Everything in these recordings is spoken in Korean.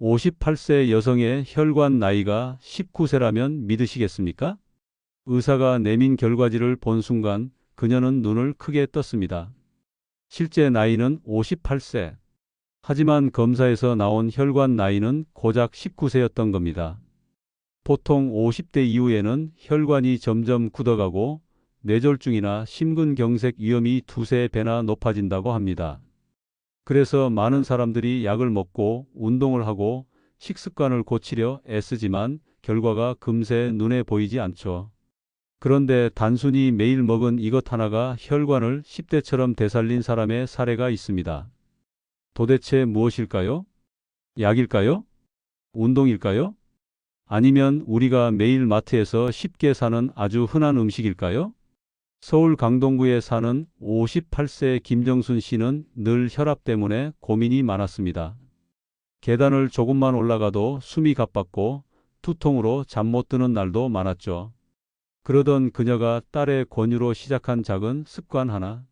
58세 여성의 혈관 나이가 19세라면 믿으시겠습니까? 의사가 내민 결과지를 본 순간 그녀는 눈을 크게 떴습니다. 실제 나이는 58세. 하지만 검사에서 나온 혈관 나이는 고작 19세였던 겁니다. 보통 50대 이후에는 혈관이 점점 굳어가고 뇌졸중이나 심근경색 위험이 두세 배나 높아진다고 합니다. 그래서 많은 사람들이 약을 먹고 운동을 하고 식습관을 고치려 애쓰지만 결과가 금세 눈에 보이지 않죠. 그런데 단순히 매일 먹은 이것 하나가 혈관을 10대처럼 되살린 사람의 사례가 있습니다. 도대체 무엇일까요? 약일까요? 운동일까요? 아니면 우리가 매일 마트에서 쉽게 사는 아주 흔한 음식일까요? 서울 강동구에 사는 58세 김정순 씨는 늘 혈압 때문에 고민이 많았습니다. 계단을 조금만 올라가도 숨이 가빴고 두통으로 잠 못 드는 날도 많았죠. 그러던 그녀가 딸의 권유로 시작한 작은 습관 하나.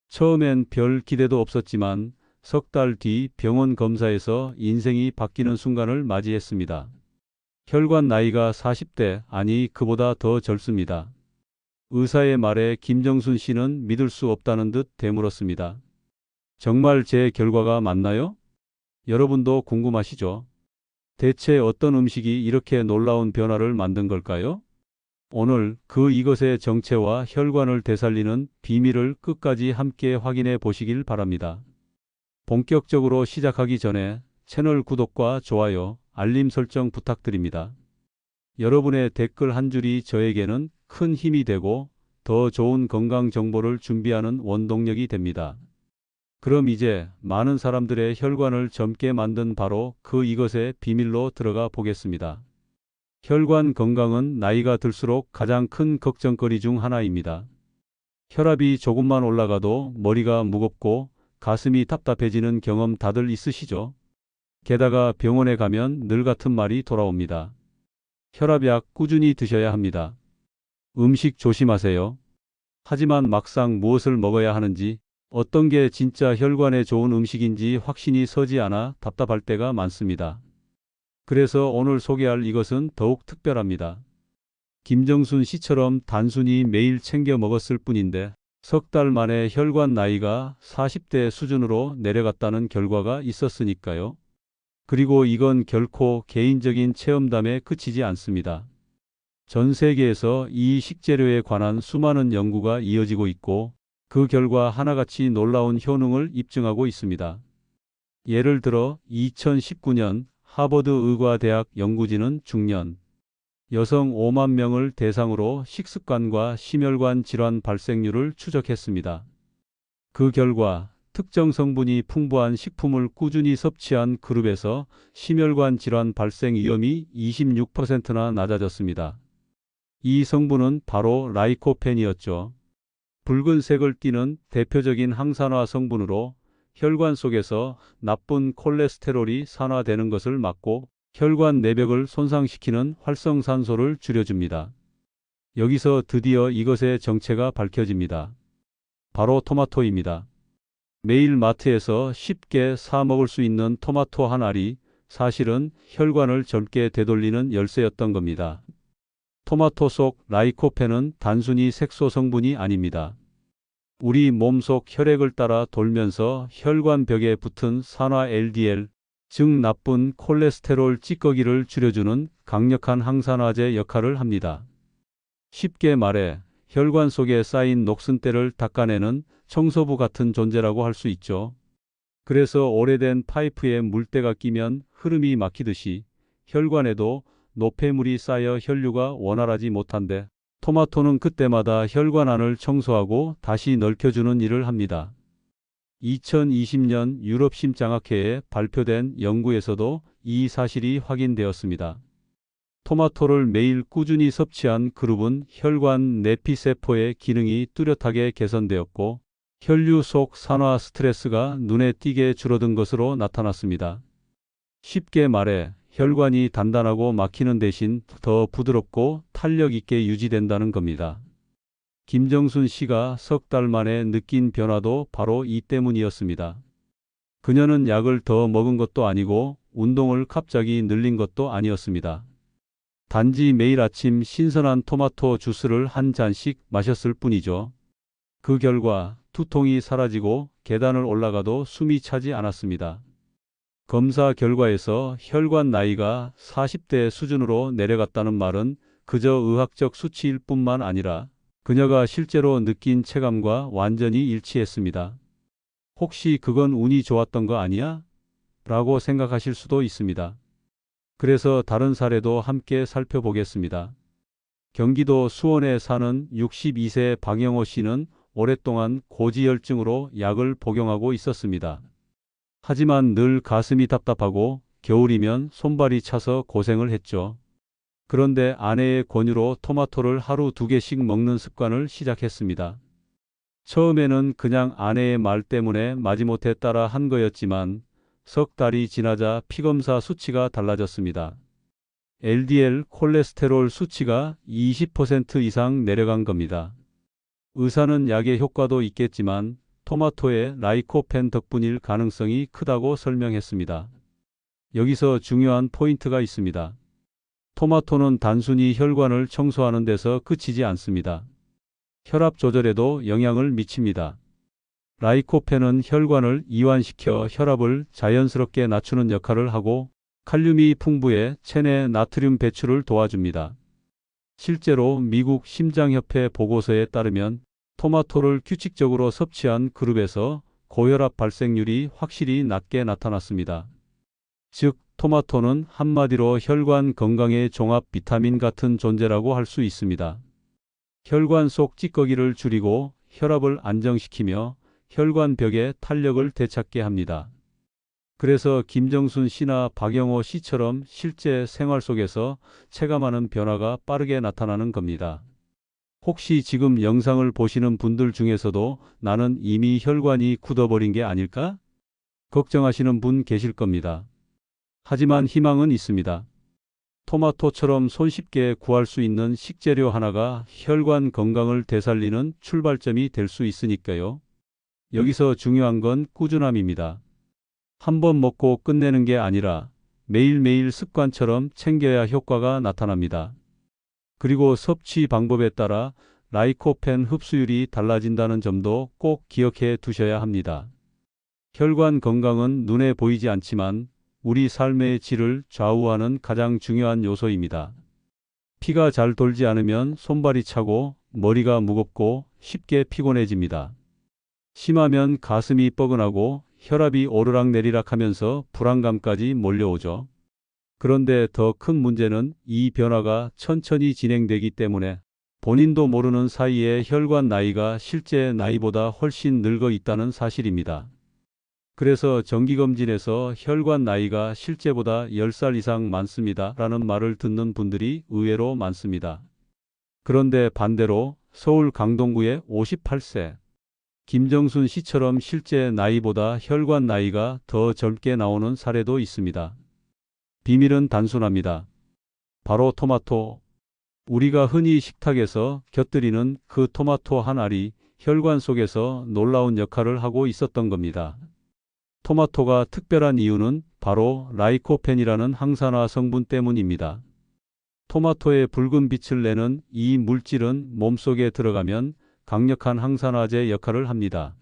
처음엔 별 기대도 없었지만 석 달 뒤 병원 검사에서 인생이 바뀌는 순간을 맞이했습니다. 혈관 나이가 40대, 아니 그보다 더 젊습니다. 의사의 말에 김정순 씨는 믿을 수 없다는 듯 되물었습니다. 정말 제 결과가 맞나요? 여러분도 궁금하시죠? 대체 어떤 음식이 이렇게 놀라운 변화를 만든 걸까요? 오늘 이것의 정체와 혈관을 되살리는 비밀을 끝까지 함께 확인해 보시길 바랍니다. 본격적으로 시작하기 전에 채널 구독과 좋아요, 알림 설정 부탁드립니다. 여러분의 댓글 한 줄이 저에게는 큰 힘이 되고 더 좋은 건강 정보를 준비하는 원동력이 됩니다. 그럼 이제 많은 사람들의 혈관을 젊게 만든 바로 이것의 비밀로 들어가 보겠습니다. 혈관 건강은 나이가 들수록 가장 큰 걱정거리 중 하나입니다. 혈압이 조금만 올라가도 머리가 무겁고 가슴이 답답해지는 경험 다들 있으시죠? 게다가 병원에 가면 늘 같은 말이 돌아옵니다. 혈압약 꾸준히 드셔야 합니다. 음식 조심하세요. 하지만 막상 무엇을 먹어야 하는지, 어떤 게 진짜 혈관에 좋은 음식인지 확신이 서지 않아 답답할 때가 많습니다. 그래서 오늘 소개할 이것은 더욱 특별합니다. 김정순 씨처럼 단순히 매일 챙겨 먹었을 뿐인데 석 달 만에 혈관 나이가 40대 수준으로 내려갔다는 결과가 있었으니까요. 그리고 이건 결코 개인적인 체험담에 그치지 않습니다. 전 세계에서 이 식재료에 관한 수많은 연구가 이어지고 있고 그 결과 하나같이 놀라운 효능을 입증하고 있습니다. 예를 들어 2019년 하버드 의과대학 연구진은 중년 여성 5만 명을 대상으로 식습관과 심혈관 질환 발생률을 추적했습니다. 그 결과 특정 성분이 풍부한 식품을 꾸준히 섭취한 그룹에서 심혈관 질환 발생 위험이 26%나 낮아졌습니다. 이 성분은 바로 라이코펜이었죠. 붉은색을 띠는 대표적인 항산화 성분으로 혈관 속에서 나쁜 콜레스테롤이 산화되는 것을 막고 혈관 내벽을 손상시키는 활성산소를 줄여줍니다. 여기서 드디어 이것의 정체가 밝혀집니다. 바로 토마토입니다. 매일 마트에서 쉽게 사 먹을 수 있는 토마토 한 알이 사실은 혈관을 젊게 되돌리는 열쇠였던 겁니다. 토마토 속 라이코펜은 단순히 색소 성분이 아닙니다. 우리 몸속 혈액을 따라 돌면서 혈관 벽에 붙은 산화 LDL, 즉 나쁜 콜레스테롤 찌꺼기를 줄여주는 강력한 항산화제 역할을 합니다. 쉽게 말해 혈관 속에 쌓인 녹슨때를 닦아내는 청소부 같은 존재라고 할 수 있죠. 그래서 오래된 파이프에 물때가 끼면 흐름이 막히듯이 혈관에도 노폐물이 쌓여 혈류가 원활하지 못한데 토마토는 그때마다 혈관 안을 청소하고 다시 넓혀주는 일을 합니다. 2020년 유럽 심장학회에 발표된 연구에서도 이 사실이 확인되었습니다. 토마토를 매일 꾸준히 섭취한 그룹은 혈관 내피세포의 기능이 뚜렷하게 개선되었고 혈류 속 산화 스트레스가 눈에 띄게 줄어든 것으로 나타났습니다. 쉽게 말해 혈관이 단단하고 막히는 대신 더 부드럽고 탄력 있게 유지된다는 겁니다. 김정순 씨가 석 달 만에 느낀 변화도 바로 이 때문이었습니다. 그녀는 약을 더 먹은 것도 아니고 운동을 갑자기 늘린 것도 아니었습니다. 단지 매일 아침 신선한 토마토 주스를 한 잔씩 마셨을 뿐이죠. 그 결과 두통이 사라지고 계단을 올라가도 숨이 차지 않았습니다. 검사 결과에서 혈관 나이가 40대 수준으로 내려갔다는 말은 그저 의학적 수치일 뿐만 아니라 그녀가 실제로 느낀 체감과 완전히 일치했습니다. 혹시 그건 운이 좋았던 거 아니야? 라고 생각하실 수도 있습니다. 그래서 다른 사례도 함께 살펴보겠습니다. 경기도 수원에 사는 62세 방영호 씨는 오랫동안 고지혈증으로 약을 복용하고 있었습니다. 하지만 늘 가슴이 답답하고 겨울이면 손발이 차서 고생을 했죠. 그런데 아내의 권유로 토마토를 하루 2개씩 먹는 습관을 시작했습니다. 처음에는 그냥 아내의 말 때문에 마지못해 따라 한 거였지만 석 달이 지나자 피검사 수치가 달라졌습니다. LDL 콜레스테롤 수치가 20% 이상 내려간 겁니다. 의사는 약의 효과도 있겠지만 토마토의 라이코펜 덕분일 가능성이 크다고 설명했습니다. 여기서 중요한 포인트가 있습니다. 토마토는 단순히 혈관을 청소하는 데서 그치지 않습니다. 혈압 조절에도 영향을 미칩니다. 라이코펜은 혈관을 이완시켜 혈압을 자연스럽게 낮추는 역할을 하고 칼륨이 풍부해 체내 나트륨 배출을 도와줍니다. 실제로 미국 심장협회 보고서에 따르면 토마토를 규칙적으로 섭취한 그룹에서 고혈압 발생률이 확실히 낮게 나타났습니다. 즉, 토마토는 한마디로 혈관 건강의 종합 비타민 같은 존재라고 할 수 있습니다. 혈관 속 찌꺼기를 줄이고 혈압을 안정시키며 혈관벽의 탄력을 되찾게 합니다. 그래서 김정순 씨나 박영호 씨처럼 실제 생활 속에서 체감하는 변화가 빠르게 나타나는 겁니다. 혹시 지금 영상을 보시는 분들 중에서도 나는 이미 혈관이 굳어버린 게 아닐까? 걱정하시는 분 계실 겁니다. 하지만 희망은 있습니다. 토마토처럼 손쉽게 구할 수 있는 식재료 하나가 혈관 건강을 되살리는 출발점이 될 수 있으니까요. 여기서 중요한 건 꾸준함입니다. 한 번 먹고 끝내는 게 아니라 매일매일 습관처럼 챙겨야 효과가 나타납니다. 그리고 섭취 방법에 따라 라이코펜 흡수율이 달라진다는 점도 꼭 기억해 두셔야 합니다. 혈관 건강은 눈에 보이지 않지만 우리 삶의 질을 좌우하는 가장 중요한 요소입니다. 피가 잘 돌지 않으면 손발이 차고 머리가 무겁고 쉽게 피곤해집니다. 심하면 가슴이 뻐근하고 혈압이 오르락내리락 하면서 불안감까지 몰려오죠. 그런데 더 큰 문제는 이 변화가 천천히 진행되기 때문에 본인도 모르는 사이에 혈관 나이가 실제 나이보다 훨씬 늙어 있다는 사실입니다. 그래서 정기검진에서 혈관 나이가 실제보다 10살 이상 많습니다 라는 말을 듣는 분들이 의외로 많습니다. 그런데 반대로 서울 강동구의 58세 김정순 씨처럼 실제 나이보다 혈관 나이가 더 젊게 나오는 사례도 있습니다. 비밀은 단순합니다. 바로 토마토. 우리가 흔히 식탁에서 곁들이는 그 토마토 한 알이 혈관 속에서 놀라운 역할을 하고 있었던 겁니다. 토마토가 특별한 이유는 바로 라이코펜이라는 항산화 성분 때문입니다. 토마토의 붉은 빛을 내는 이 물질은 몸속에 들어가면 강력한 항산화제 역할을 합니다.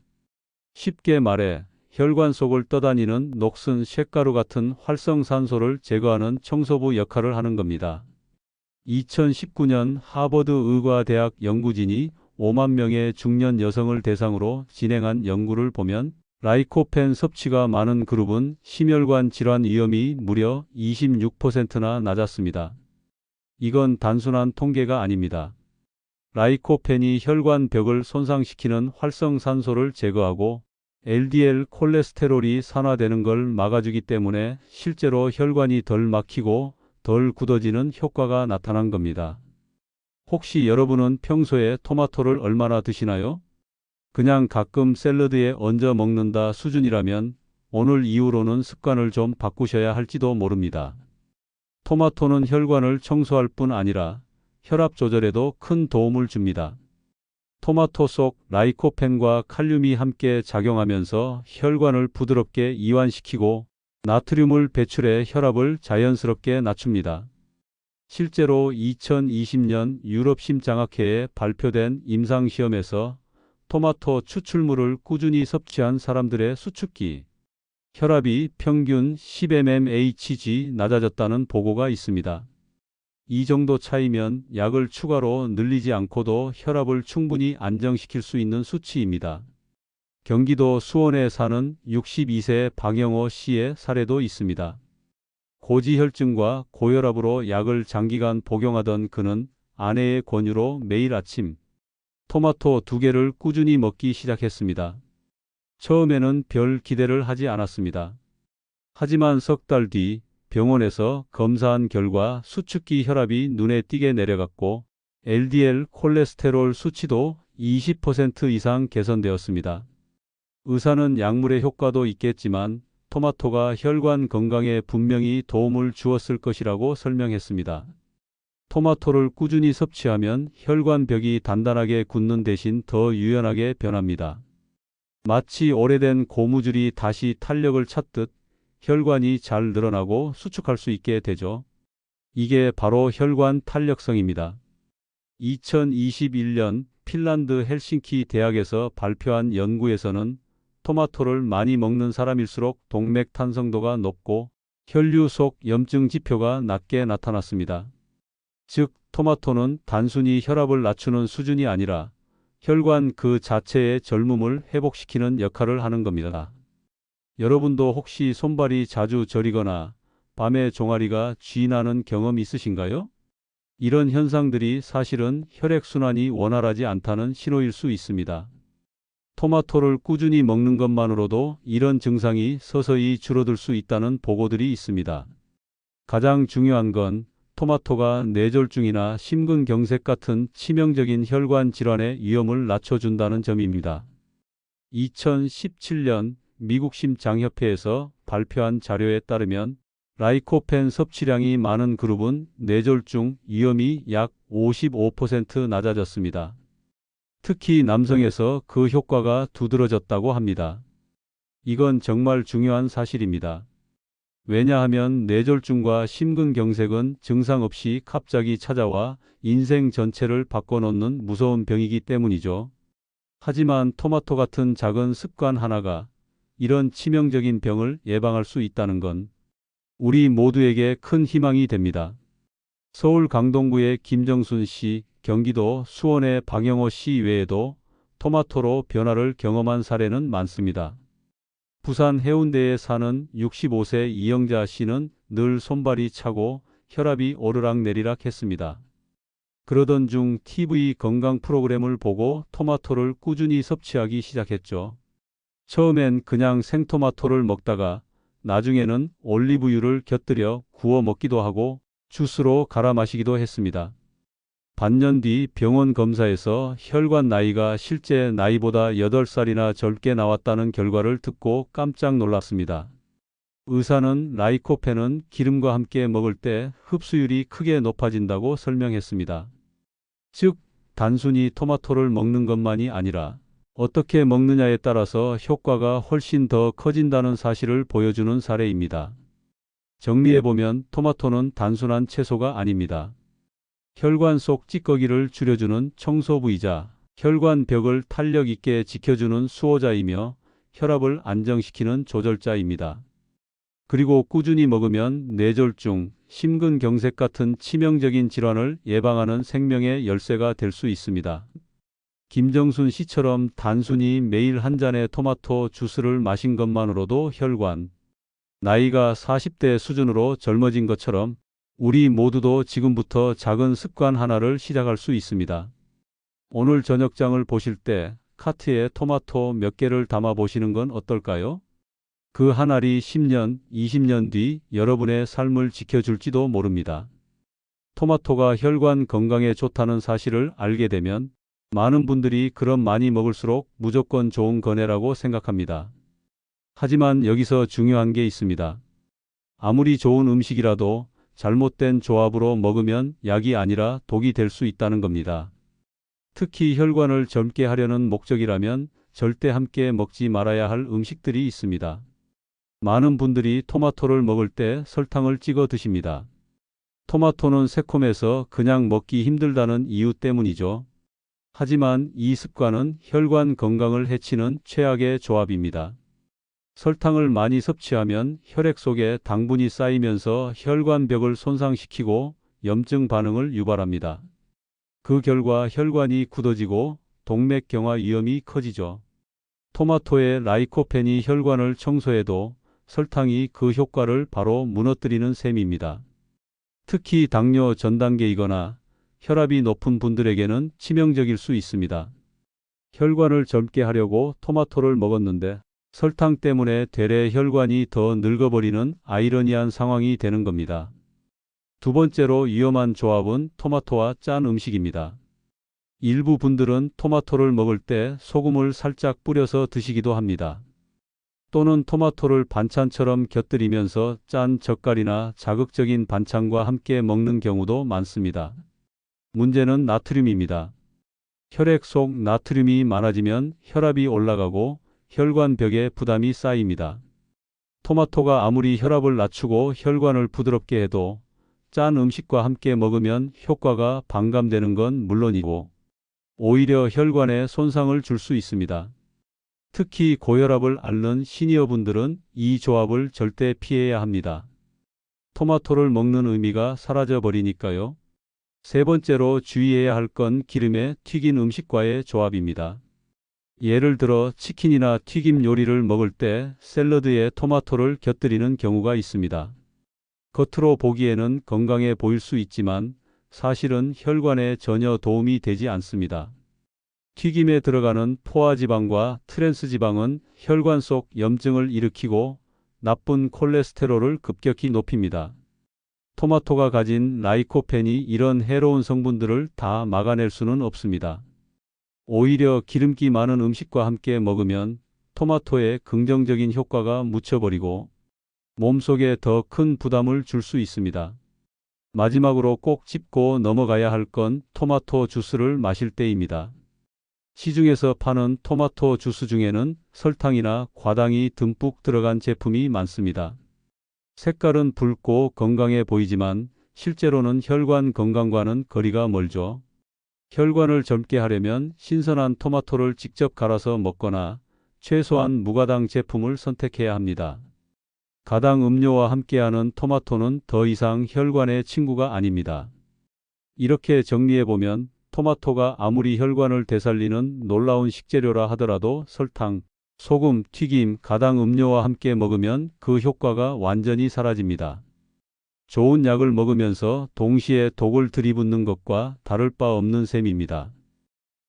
쉽게 말해 혈관 속을 떠다니는 녹슨 쇳가루 같은 활성산소를 제거하는 청소부 역할을 하는 겁니다. 2019년 하버드 의과대학 연구진이 5만 명의 중년 여성을 대상으로 진행한 연구를 보면 라이코펜 섭취가 많은 그룹은 심혈관 질환 위험이 무려 26%나 낮았습니다. 이건 단순한 통계가 아닙니다. 라이코펜이 혈관 벽을 손상시키는 활성산소를 제거하고 LDL 콜레스테롤이 산화되는 걸 막아주기 때문에 실제로 혈관이 덜 막히고 덜 굳어지는 효과가 나타난 겁니다. 혹시 여러분은 평소에 토마토를 얼마나 드시나요? 그냥 가끔 샐러드에 얹어 먹는다 수준이라면 오늘 이후로는 습관을 좀 바꾸셔야 할지도 모릅니다. 토마토는 혈관을 청소할 뿐 아니라 혈압 조절에도 큰 도움을 줍니다. 토마토 속 라이코펜과 칼륨이 함께 작용하면서 혈관을 부드럽게 이완시키고 나트륨을 배출해 혈압을 자연스럽게 낮춥니다. 실제로 2020년 유럽 심장학회에 발표된 임상시험에서 토마토 추출물을 꾸준히 섭취한 사람들의 수축기 혈압이 평균 10mmHg 낮아졌다는 보고가 있습니다. 이 정도 차이면 약을 추가로 늘리지 않고도 혈압을 충분히 안정시킬 수 있는 수치입니다. 경기도 수원에 사는 62세 방영호 씨의 사례도 있습니다. 고지혈증과 고혈압으로 약을 장기간 복용하던 그는 아내의 권유로 매일 아침 토마토 2개를 꾸준히 먹기 시작했습니다. 처음에는 별 기대를 하지 않았습니다. 하지만 석 달 뒤 병원에서 검사한 결과 수축기 혈압이 눈에 띄게 내려갔고 LDL 콜레스테롤 수치도 20% 이상 개선되었습니다. 의사는 약물의 효과도 있겠지만 토마토가 혈관 건강에 분명히 도움을 주었을 것이라고 설명했습니다. 토마토를 꾸준히 섭취하면 혈관벽이 단단하게 굳는 대신 더 유연하게 변합니다. 마치 오래된 고무줄이 다시 탄력을 찾듯 혈관이 잘 늘어나고 수축할 수 있게 되죠. 이게 바로 혈관 탄력성입니다. 2021년 핀란드 헬싱키 대학에서 발표한 연구에서는 토마토를 많이 먹는 사람일수록 동맥 탄성도가 높고 혈류 속 염증 지표가 낮게 나타났습니다. 즉, 토마토는 단순히 혈압을 낮추는 수준이 아니라 혈관 그 자체의 젊음을 회복시키는 역할을 하는 겁니다. 여러분도 혹시 손발이 자주 저리거나 밤에 종아리가 쥐나는 경험 있으신가요? 이런 현상들이 사실은 혈액순환이 원활하지 않다는 신호일 수 있습니다. 토마토를 꾸준히 먹는 것만으로도 이런 증상이 서서히 줄어들 수 있다는 보고들이 있습니다. 가장 중요한 건 토마토가 뇌졸중이나 심근경색 같은 치명적인 혈관 질환의 위험을 낮춰준다는 점입니다. 2017년 미국 심장협회에서 발표한 자료에 따르면 라이코펜 섭취량이 많은 그룹은 뇌졸중 위험이 약 55% 낮아졌습니다. 특히 남성에서 그 효과가 두드러졌다고 합니다. 이건 정말 중요한 사실입니다. 왜냐하면 뇌졸중과 심근경색은 증상 없이 갑자기 찾아와 인생 전체를 바꿔놓는 무서운 병이기 때문이죠. 하지만 토마토 같은 작은 습관 하나가 이런 치명적인 병을 예방할 수 있다는 건 우리 모두에게 큰 희망이 됩니다. 서울 강동구의 김정순 씨, 경기도 수원의 방영호 씨 외에도 토마토로 변화를 경험한 사례는 많습니다. 부산 해운대에 사는 65세 이영자 씨는 늘 손발이 차고 혈압이 오르락내리락 했습니다. 그러던 중 TV 건강 프로그램을 보고 토마토를 꾸준히 섭취하기 시작했죠. 처음엔 그냥 생토마토를 먹다가 나중에는 올리브유를 곁들여 구워 먹기도 하고 주스로 갈아 마시기도 했습니다. 반년 뒤 병원 검사에서 혈관 나이가 실제 나이보다 8살이나 젊게 나왔다는 결과를 듣고 깜짝 놀랐습니다. 의사는 라이코펜은 기름과 함께 먹을 때 흡수율이 크게 높아진다고 설명했습니다. 즉, 단순히 토마토를 먹는 것만이 아니라 어떻게 먹느냐에 따라서 효과가 훨씬 더 커진다는 사실을 보여주는 사례입니다. 정리해보면 토마토는 단순한 채소가 아닙니다. 혈관 속 찌꺼기를 줄여주는 청소부이자 혈관벽을 탄력 있게 지켜주는 수호자이며 혈압을 안정시키는 조절자입니다. 그리고 꾸준히 먹으면 뇌졸중, 심근경색 같은 치명적인 질환을 예방하는 생명의 열쇠가 될 수 있습니다. 김정순 씨처럼 단순히 매일 한 잔의 토마토 주스를 마신 것만으로도 혈관 나이가 40대 수준으로 젊어진 것처럼 우리 모두도 지금부터 작은 습관 하나를 시작할 수 있습니다. 오늘 저녁장을 보실 때 카트에 토마토 몇 개를 담아 보시는 건 어떨까요? 그 한 알이 10년, 20년 뒤 여러분의 삶을 지켜줄지도 모릅니다. 토마토가 혈관 건강에 좋다는 사실을 알게 되면 많은 분들이 그럼 많이 먹을수록 무조건 좋은 거네라고 생각합니다. 하지만 여기서 중요한 게 있습니다. 아무리 좋은 음식이라도 잘못된 조합으로 먹으면 약이 아니라 독이 될 수 있다는 겁니다. 특히 혈관을 젊게 하려는 목적이라면 절대 함께 먹지 말아야 할 음식들이 있습니다. 많은 분들이 토마토를 먹을 때 설탕을 찍어 드십니다. 토마토는 새콤해서 그냥 먹기 힘들다는 이유 때문이죠. 하지만 이 습관은 혈관 건강을 해치는 최악의 조합입니다. 설탕을 많이 섭취하면 혈액 속에 당분이 쌓이면서 혈관벽을 손상시키고 염증 반응을 유발합니다. 그 결과 혈관이 굳어지고 동맥경화 위험이 커지죠. 토마토의 라이코펜이 혈관을 청소해도 설탕이 그 효과를 바로 무너뜨리는 셈입니다. 특히 당뇨 전 단계이거나 혈압이 높은 분들에게는 치명적일 수 있습니다. 혈관을 젊게 하려고 토마토를 먹었는데 설탕 때문에 되레 혈관이 더 늙어버리는 아이러니한 상황이 되는 겁니다. 두 번째로 위험한 조합은 토마토와 짠 음식입니다. 일부 분들은 토마토를 먹을 때 소금을 살짝 뿌려서 드시기도 합니다. 또는 토마토를 반찬처럼 곁들이면서 짠 젓갈이나 자극적인 반찬과 함께 먹는 경우도 많습니다. 문제는 나트륨입니다. 혈액 속 나트륨이 많아지면 혈압이 올라가고 혈관벽에 부담이 쌓입니다. 토마토가 아무리 혈압을 낮추고 혈관을 부드럽게 해도 짠 음식과 함께 먹으면 효과가 반감되는 건 물론이고 오히려 혈관에 손상을 줄 수 있습니다. 특히 고혈압을 앓는 시니어분들은 이 조합을 절대 피해야 합니다. 토마토를 먹는 의미가 사라져 버리니까요. 세 번째로 주의해야 할 건 기름에 튀긴 음식과의 조합입니다. 예를 들어 치킨이나 튀김 요리를 먹을 때 샐러드에 토마토를 곁들이는 경우가 있습니다. 겉으로 보기에는 건강해 보일 수 있지만 사실은 혈관에 전혀 도움이 되지 않습니다. 튀김에 들어가는 포화지방과 트랜스지방은 혈관 속 염증을 일으키고 나쁜 콜레스테롤을 급격히 높입니다. 토마토가 가진 라이코펜이 이런 해로운 성분들을 다 막아낼 수는 없습니다. 오히려 기름기 많은 음식과 함께 먹으면 토마토의 긍정적인 효과가 묻혀버리고 몸속에 더 큰 부담을 줄 수 있습니다. 마지막으로 꼭 짚고 넘어가야 할 건 토마토 주스를 마실 때입니다. 시중에서 파는 토마토 주스 중에는 설탕이나 과당이 듬뿍 들어간 제품이 많습니다. 색깔은 붉고 건강해 보이지만 실제로는 혈관 건강과는 거리가 멀죠. 혈관을 젊게 하려면 신선한 토마토를 직접 갈아서 먹거나 최소한 무가당 제품을 선택해야 합니다. 가당 음료와 함께하는 토마토는 더 이상 혈관의 친구가 아닙니다. 이렇게 정리해보면 토마토가 아무리 혈관을 되살리는 놀라운 식재료라 하더라도 설탕, 소금, 튀김, 가당 음료와 함께 먹으면 그 효과가 완전히 사라집니다. 좋은 약을 먹으면서 동시에 독을 들이붓는 것과 다를 바 없는 셈입니다.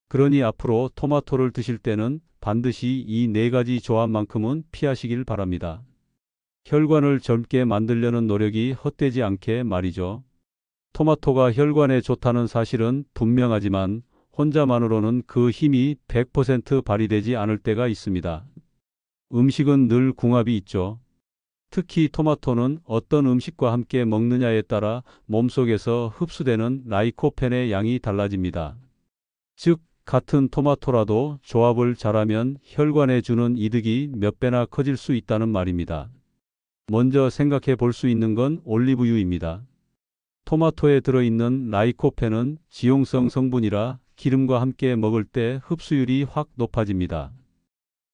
그러니 앞으로 토마토를 드실 때는 반드시 이 네 가지 조합만큼은 피하시길 바랍니다. 혈관을 젊게 만들려는 노력이 헛되지 않게 말이죠. 토마토가 혈관에 좋다는 사실은 분명하지만 혼자만으로는 그 힘이 100% 발휘되지 않을 때가 있습니다. 음식은 늘 궁합이 있죠. 특히 토마토는 어떤 음식과 함께 먹느냐에 따라 몸속에서 흡수되는 라이코펜의 양이 달라집니다. 즉, 같은 토마토라도 조합을 잘하면 혈관에 주는 이득이 몇 배나 커질 수 있다는 말입니다. 먼저 생각해 볼 수 있는 건 올리브유입니다. 토마토에 들어있는 라이코펜은 지용성 성분이라 기름과 함께 먹을 때 흡수율이 확 높아집니다.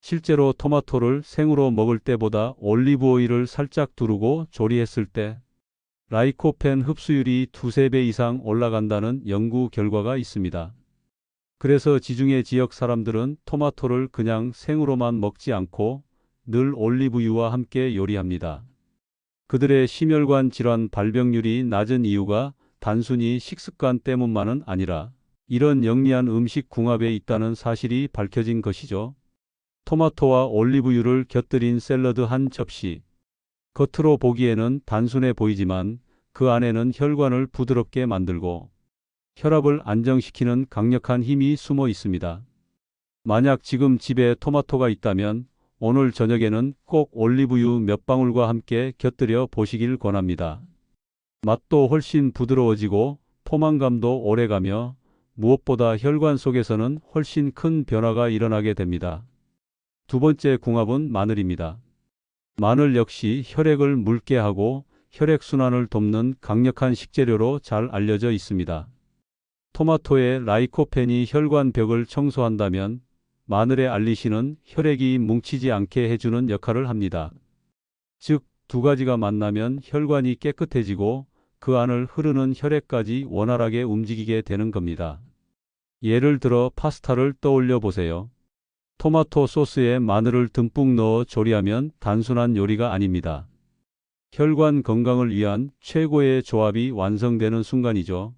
실제로 토마토를 생으로 먹을 때보다 올리브 오일을 살짝 두르고 조리했을 때 라이코펜 흡수율이 2~3배 이상 올라간다는 연구 결과가 있습니다. 그래서 지중해 지역 사람들은 토마토를 그냥 생으로만 먹지 않고 늘 올리브유와 함께 요리합니다. 그들의 심혈관 질환 발병률이 낮은 이유가 단순히 식습관 때문만은 아니라 이런 영리한 음식 궁합에 있다는 사실이 밝혀진 것이죠. 토마토와 올리브유를 곁들인 샐러드 한 접시. 겉으로 보기에는 단순해 보이지만 그 안에는 혈관을 부드럽게 만들고 혈압을 안정시키는 강력한 힘이 숨어 있습니다. 만약 지금 집에 토마토가 있다면 오늘 저녁에는 꼭 올리브유 몇 방울과 함께 곁들여 보시길 권합니다. 맛도 훨씬 부드러워지고 포만감도 오래가며 무엇보다 혈관 속에서는 훨씬 큰 변화가 일어나게 됩니다. 두 번째 궁합은 마늘입니다. 마늘 역시 혈액을 묽게 하고 혈액순환을 돕는 강력한 식재료로 잘 알려져 있습니다. 토마토의 라이코펜이 혈관벽을 청소한다면 마늘의 알리신은 혈액이 뭉치지 않게 해주는 역할을 합니다. 즉, 두 가지가 만나면 혈관이 깨끗해지고 그 안을 흐르는 혈액까지 원활하게 움직이게 되는 겁니다. 예를 들어 파스타를 떠올려 보세요. 토마토 소스에 마늘을 듬뿍 넣어 조리하면 단순한 요리가 아닙니다. 혈관 건강을 위한 최고의 조합이 완성되는 순간이죠.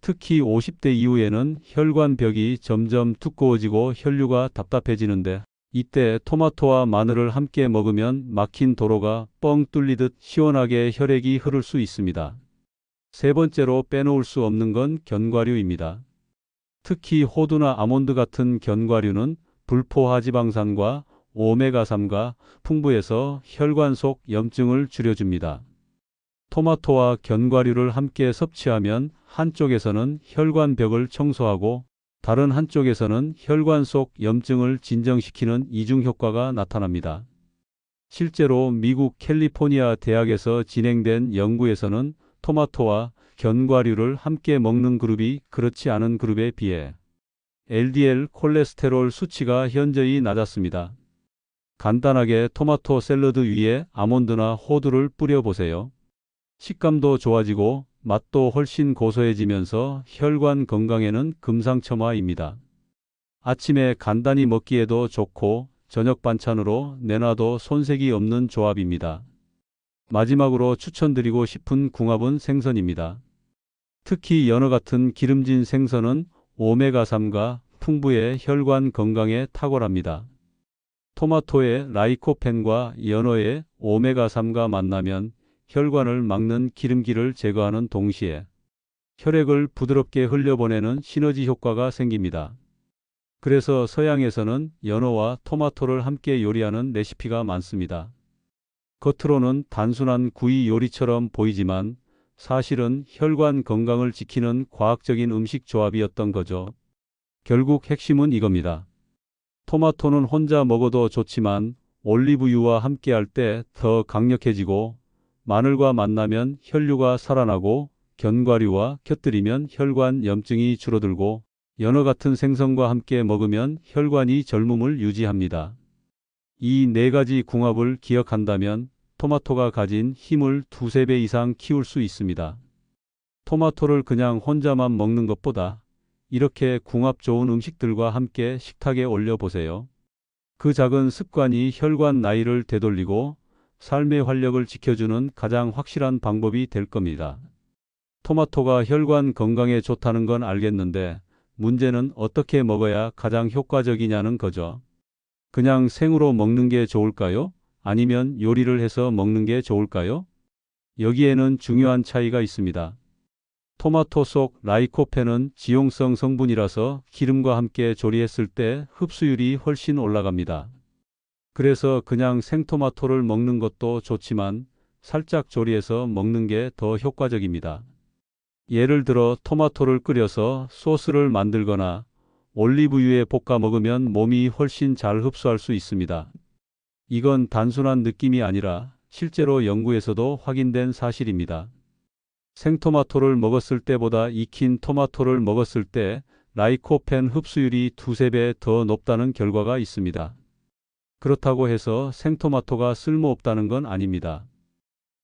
특히 50대 이후에는 혈관벽이 점점 두꺼워지고 혈류가 답답해지는데 이때 토마토와 마늘을 함께 먹으면 막힌 도로가 뻥 뚫리듯 시원하게 혈액이 흐를 수 있습니다. 세 번째로 빼놓을 수 없는 건 견과류입니다. 특히 호두나 아몬드 같은 견과류는 불포화지방산과 오메가3가 풍부해서 혈관 속 염증을 줄여줍니다. 토마토와 견과류를 함께 섭취하면 한쪽에서는 혈관벽을 청소하고 다른 한쪽에서는 혈관 속 염증을 진정시키는 이중 효과가 나타납니다. 실제로 미국 캘리포니아 대학에서 진행된 연구에서는 토마토와 견과류를 함께 먹는 그룹이 그렇지 않은 그룹에 비해 LDL 콜레스테롤 수치가 현저히 낮았습니다. 간단하게 토마토 샐러드 위에 아몬드나 호두를 뿌려 보세요. 식감도 좋아지고 맛도 훨씬 고소해지면서 혈관 건강에는 금상첨화입니다. 아침에 간단히 먹기에도 좋고 저녁 반찬으로 내놔도 손색이 없는 조합입니다. 마지막으로 추천드리고 싶은 궁합은 생선입니다. 특히 연어 같은 기름진 생선은 오메가3가 풍부해 혈관 건강에 탁월합니다. 토마토의 라이코펜과 연어의 오메가3가 만나면 혈관을 막는 기름기를 제거하는 동시에 혈액을 부드럽게 흘려보내는 시너지 효과가 생깁니다. 그래서 서양에서는 연어와 토마토를 함께 요리하는 레시피가 많습니다. 겉으로는 단순한 구이 요리처럼 보이지만 사실은 혈관 건강을 지키는 과학적인 음식 조합이었던 거죠. 결국 핵심은 이겁니다. 토마토는 혼자 먹어도 좋지만 올리브유와 함께 할 때 더 강력해지고 마늘과 만나면 혈류가 살아나고 견과류와 곁들이면 혈관 염증이 줄어들고 연어 같은 생선과 함께 먹으면 혈관이 젊음을 유지합니다. 이 네 가지 궁합을 기억한다면 토마토가 가진 힘을 두세 배 이상 키울 수 있습니다. 토마토를 그냥 혼자만 먹는 것보다 이렇게 궁합 좋은 음식들과 함께 식탁에 올려보세요. 그 작은 습관이 혈관 나이를 되돌리고 삶의 활력을 지켜주는 가장 확실한 방법이 될 겁니다. 토마토가 혈관 건강에 좋다는 건 알겠는데 문제는 어떻게 먹어야 가장 효과적이냐는 거죠. 그냥 생으로 먹는 게 좋을까요? 아니면 요리를 해서 먹는 게 좋을까요? 여기에는 중요한 차이가 있습니다. 토마토 속 라이코펜은 지용성 성분이라서 기름과 함께 조리했을 때 흡수율이 훨씬 올라갑니다. 그래서 그냥 생토마토를 먹는 것도 좋지만 살짝 조리해서 먹는 게 더 효과적입니다. 예를 들어 토마토를 끓여서 소스를 만들거나 올리브유에 볶아 먹으면 몸이 훨씬 잘 흡수할 수 있습니다. 이건 단순한 느낌이 아니라 실제로 연구에서도 확인된 사실입니다. 생토마토를 먹었을 때보다 익힌 토마토를 먹었을 때 라이코펜 흡수율이 두세 배 더 높다는 결과가 있습니다. 그렇다고 해서 생토마토가 쓸모없다는 건 아닙니다.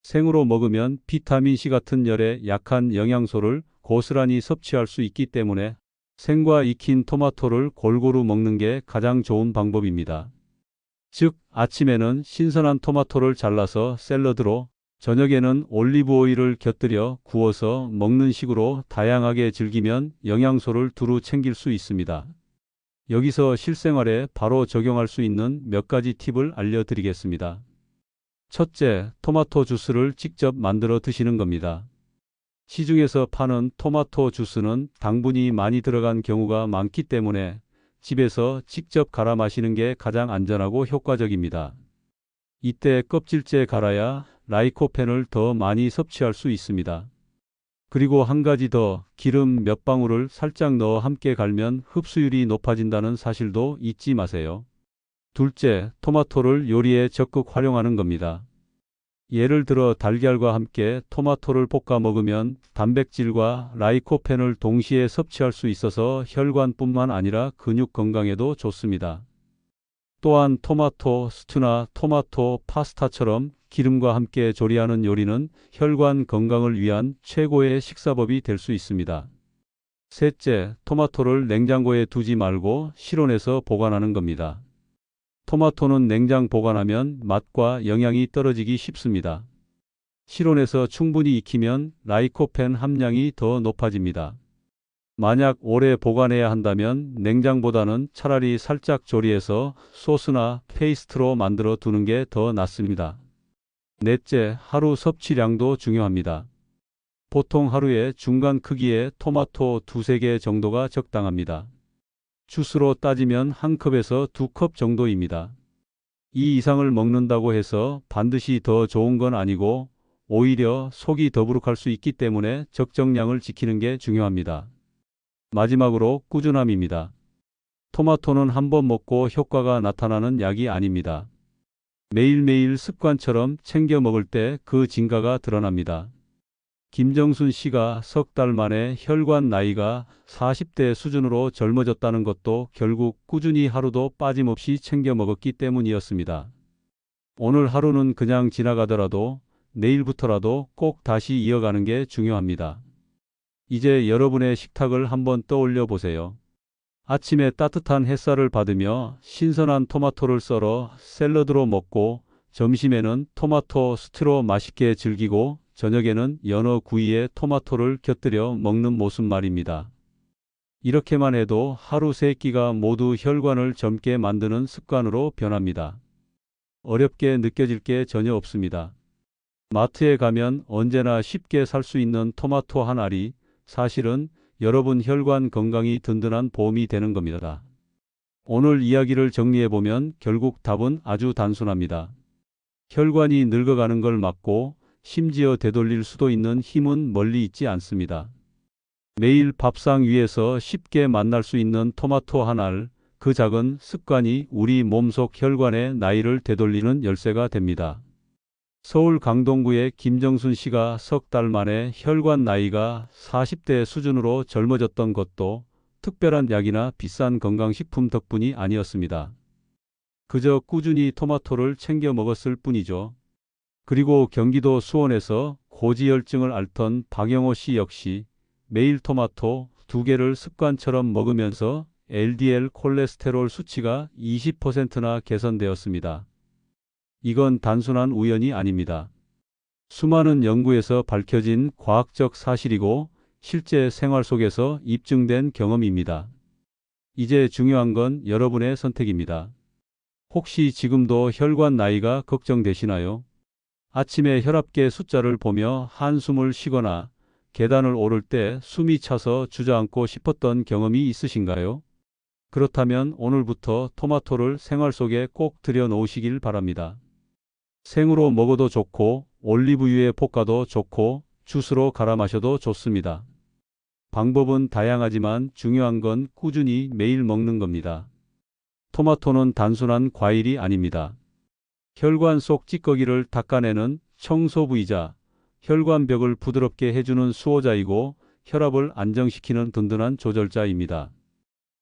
생으로 먹으면 비타민C 같은 열에 약한 영양소를 고스란히 섭취할 수 있기 때문에 생과 익힌 토마토를 골고루 먹는 게 가장 좋은 방법입니다. 즉, 아침에는 신선한 토마토를 잘라서 샐러드로, 저녁에는 올리브 오일을 곁들여 구워서 먹는 식으로 다양하게 즐기면 영양소를 두루 챙길 수 있습니다. 여기서 실생활에 바로 적용할 수 있는 몇 가지 팁을 알려드리겠습니다. 첫째, 토마토 주스를 직접 만들어 드시는 겁니다. 시중에서 파는 토마토 주스는 당분이 많이 들어간 경우가 많기 때문에 집에서 직접 갈아 마시는 게 가장 안전하고 효과적입니다. 이때 껍질째 갈아야 라이코펜을 더 많이 섭취할 수 있습니다. 그리고 한 가지 더, 기름 몇 방울을 살짝 넣어 함께 갈면 흡수율이 높아진다는 사실도 잊지 마세요. 둘째, 토마토를 요리에 적극 활용하는 겁니다. 예를 들어 달걀과 함께 토마토를 볶아 먹으면 단백질과 라이코펜을 동시에 섭취할 수 있어서 혈관뿐만 아니라 근육 건강에도 좋습니다. 또한 토마토 스튜나 토마토 파스타처럼 기름과 함께 조리하는 요리는 혈관 건강을 위한 최고의 식사법이 될 수 있습니다. 셋째, 토마토를 냉장고에 두지 말고 실온에서 보관하는 겁니다. 토마토는 냉장 보관하면 맛과 영양이 떨어지기 쉽습니다. 실온에서 충분히 익히면 라이코펜 함량이 더 높아집니다. 만약 오래 보관해야 한다면 냉장보다는 차라리 살짝 조리해서 소스나 페이스트로 만들어 두는 게 더 낫습니다. 넷째, 하루 섭취량도 중요합니다. 보통 하루에 중간 크기의 토마토 두세 개 정도가 적당합니다. 주스로 따지면 한 컵에서 두 컵 정도입니다. 이 이상을 먹는다고 해서 반드시 더 좋은 건 아니고 오히려 속이 더부룩할 수 있기 때문에 적정량을 지키는 게 중요합니다. 마지막으로 꾸준함입니다. 토마토는 한 번 먹고 효과가 나타나는 약이 아닙니다. 매일매일 습관처럼 챙겨 먹을 때 그 진가가 드러납니다. 김정순 씨가 석 달 만에 혈관 나이가 40대 수준으로 젊어졌다는 것도 결국 꾸준히 하루도 빠짐없이 챙겨 먹었기 때문이었습니다. 오늘 하루는 그냥 지나가더라도 내일부터라도 꼭 다시 이어가는 게 중요합니다. 이제 여러분의 식탁을 한번 떠올려 보세요. 아침에 따뜻한 햇살을 받으며 신선한 토마토를 썰어 샐러드로 먹고 점심에는 토마토 스튜로 맛있게 즐기고 저녁에는 연어 구이에 토마토를 곁들여 먹는 모습 말입니다. 이렇게만 해도 하루 세 끼가 모두 혈관을 젊게 만드는 습관으로 변합니다. 어렵게 느껴질 게 전혀 없습니다. 마트에 가면 언제나 쉽게 살 수 있는 토마토 한 알이 사실은 여러분 혈관 건강이 든든한 보험이 되는 겁니다. 오늘 이야기를 정리해보면 결국 답은 아주 단순합니다. 혈관이 늙어가는 걸 막고 심지어 되돌릴 수도 있는 힘은 멀리 있지 않습니다. 매일 밥상 위에서 쉽게 만날 수 있는 토마토 한 알, 그 작은 습관이 우리 몸속 혈관의 나이를 되돌리는 열쇠가 됩니다. 서울 강동구의 김정순 씨가 석 달 만에 혈관 나이가 40대 수준으로 젊어졌던 것도 특별한 약이나 비싼 건강식품 덕분이 아니었습니다. 그저 꾸준히 토마토를 챙겨 먹었을 뿐이죠. 그리고 경기도 수원에서 고지혈증을 앓던 박영호 씨 역시 매일 토마토 2개를 습관처럼 먹으면서 LDL 콜레스테롤 수치가 20%나 개선되었습니다. 이건 단순한 우연이 아닙니다. 수많은 연구에서 밝혀진 과학적 사실이고 실제 생활 속에서 입증된 경험입니다. 이제 중요한 건 여러분의 선택입니다. 혹시 지금도 혈관 나이가 걱정되시나요? 아침에 혈압계 숫자를 보며 한숨을 쉬거나 계단을 오를 때 숨이 차서 주저앉고 싶었던 경험이 있으신가요? 그렇다면 오늘부터 토마토를 생활 속에 꼭 들여 놓으시길 바랍니다. 생으로 먹어도 좋고 올리브유에 볶아도 좋고 주스로 갈아 마셔도 좋습니다. 방법은 다양하지만 중요한 건 꾸준히 매일 먹는 겁니다. 토마토는 단순한 과일이 아닙니다. 혈관 속 찌꺼기를 닦아내는 청소부이자 혈관벽을 부드럽게 해주는 수호자이고 혈압을 안정시키는 든든한 조절자입니다.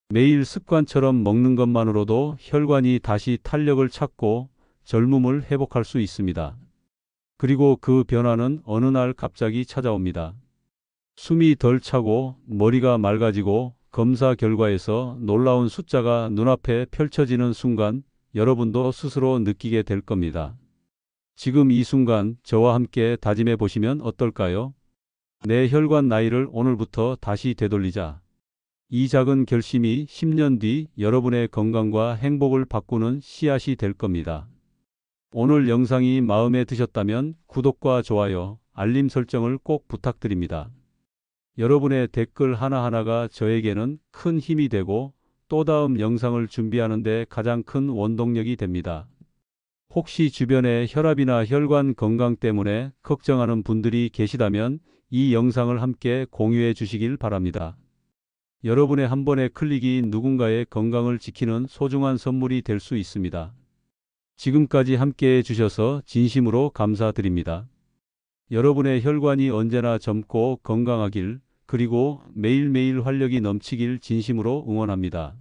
매일 습관처럼 먹는 것만으로도 혈관이 다시 탄력을 찾고 젊음을 회복할 수 있습니다. 그리고 그 변화는 어느 날 갑자기 찾아옵니다. 숨이 덜 차고 머리가 맑아지고 검사 결과에서 놀라운 숫자가 눈앞에 펼쳐지는 순간 여러분도 스스로 느끼게 될 겁니다. 지금 이 순간 저와 함께 다짐해 보시면 어떨까요? 내 혈관 나이를 오늘부터 다시 되돌리자. 이 작은 결심이 10년 뒤 여러분의 건강과 행복을 바꾸는 씨앗이 될 겁니다. 오늘 영상이 마음에 드셨다면 구독과 좋아요, 알림 설정을 꼭 부탁드립니다. 여러분의 댓글 하나하나가 저에게는 큰 힘이 되고 또 다음 영상을 준비하는 데 가장 큰 원동력이 됩니다. 혹시 주변에 혈압이나 혈관 건강 때문에 걱정하는 분들이 계시다면 이 영상을 함께 공유해 주시길 바랍니다. 여러분의 한 번의 클릭이 누군가의 건강을 지키는 소중한 선물이 될 수 있습니다. 지금까지 함께 해주셔서 진심으로 감사드립니다. 여러분의 혈관이 언제나 젊고 건강하길, 그리고 매일매일 활력이 넘치길 진심으로 응원합니다.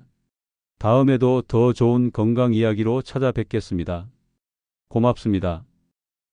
다음에도 더 좋은 건강 이야기로 찾아뵙겠습니다. 고맙습니다.